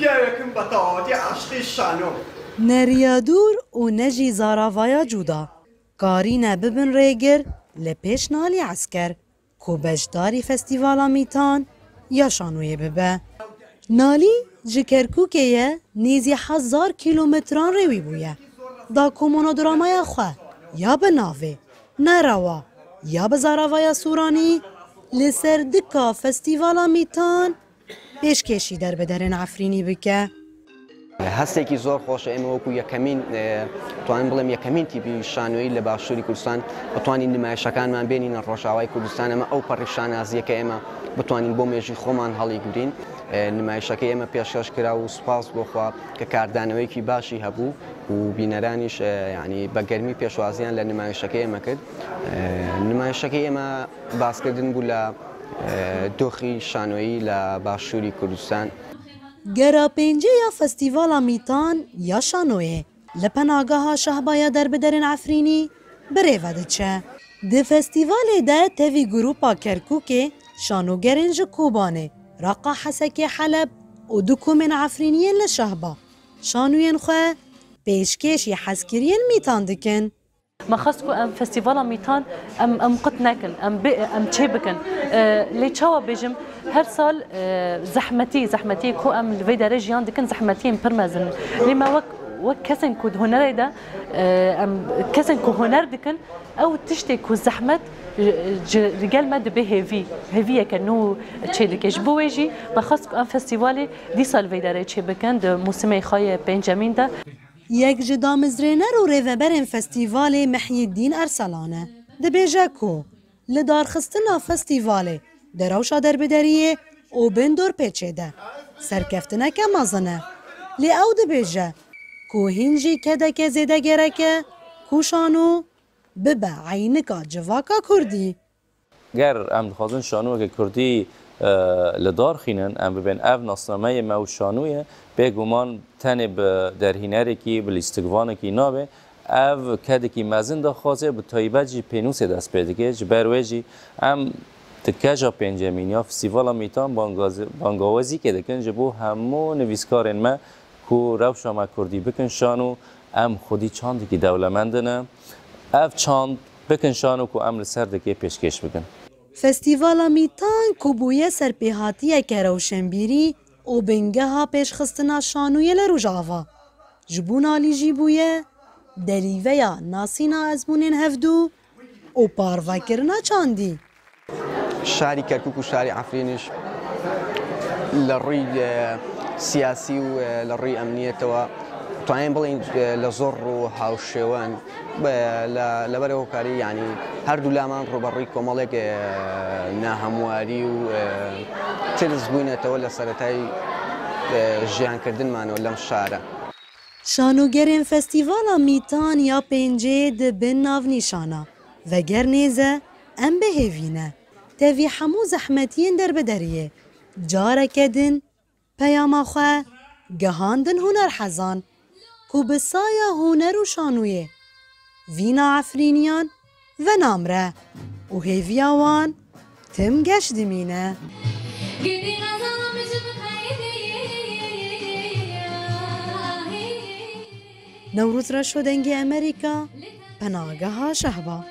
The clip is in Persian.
پیاکم بتاعتی عشقی شانو نریادور و نجی زاراویا جودا کارینه ببن ریگر لپیش نالی عسکر کو بجداری فستیوالا میتان یا شانوی ببه نالی جی کرکوکیه نیزی 1000 کیلومتران روی بویه دا کومونو درامای خواه یا به ناوه نروا یا به زاراویا سورانی لسر دکا فستیوالا میتان پیشکشی در بدرن عفرینی بکه هەستێکی زۆر خۆشە ئێمە وەکو یەکەمین توانین بڵێم یەکەمین تیپی شانۆیی لە باشووری کوردستان بتوانین نمایشەکانمان بێنینە ڕۆژاوای کوردستان ئەمە ئەو پەڕی شانازیەکە ئێمە بتوانین بۆ مێژی خۆمان هەڵیگرین نمایشەکە ئێمە پێشکەش کرا و سوپاس بۆخوا کە کاردانەوەیکی باشی هەبوو و بینەرانیش یعنی بە گەرمی پێشوازیان لە نمایشەکە ئێمە کرد نمایشەکەی ئێمە باسکردن بوو لە دۆخی شانۆیی لە باشووری کوردستان گرا پنجه یا فستیوالا میتان یا شانوه لپناگاه شهبایا در بدرن عفرینی بریوده چه ده فستیوال ده تیوی گروپا کرکوک شانوگرنج کوبانه راقا حسک حلب و دکو من عفرینین لشهبا شانوین خواه پیشکشی حسکرین میتان دکن ما خاصكو ام فستيفال ميتان ام قط ناكل ام تشيبكن لي تشاوا بيجم هر سال زحمتي كو ام في درجيان دكن زحمتي برمازن لما وك كسن كود هنر ده ام كسن كو هنر دكن او تشتي كو زحمت رجال مد به هيفي كانو تشيلك جبويجي ما خاصكو ام فستيفال دي سال في درجه تشيبكن د موسمي خايه بنجامين ده یک جدا مزرینر و ریوبرین فستیوال محی الدین ارسلانه ده بیجه کو لدار خستنا فستیوال دروشا در بدریه و بندور پیچه ده سرکفتنه که مازنه لی او ده بیجه کو هنجی کده که زیده گرکه کوشانو ببه عینکا جواکا کردی گر ام دخوازن شانو که کردی لدار خینن ام ببین او ناسنامه ما و شانویه بگومان تنه در هینری کی بلیستگوانه کی نابه او کده کی مزن دخوازه به تایبه جی پینوس دست پیدا که جبرویجی ام تکجا پنجمینیا فستیوالا میتان بانگاوازی که دکن جبو همو نویسکارن ما کو روشا ما کردی بکن شانو ام خودی چاند کی دولمندنه او چاند بکن شانو کو ام لسر دکی پیشکش بکن فستیوالا میتان کوبویه سرپیهاتیه که روشنبیری و بنگه ها پیش خستنا شانویه لروجاوا جبونا لیجی بویه دلیوه یا ناسینا ازمونین هفدو و پاروا کرنا چاندی شاری کرکوک و شاری عفرینش لڕووی سیاسی و لڕووی ئەمنیەتەوە توانین بڵین لە زۆر ڕوو هاوشێوەن لەبەر هۆکاری یعنی هەردوو لامان ڕوبەڕووی کۆمەڵێک ناهەمواری و ترس بووینەتەوە لە سەرەتای ژیانکردنمانەوە لەم شارە شانوگرین فستیوالا میتان یا پنجه دبن ناو نیشانا و گر نیزه ام بهیوینه تاوی همو زحمتین در بدریه جارکدن پیاما خواه گهاندن هنر حزان کو بسایا هنر و شانویه وینا عفرینیان و نامره و هیویاوان تم گشت دمینه نوروز را شدنگی امریکا پناگه ها شهبا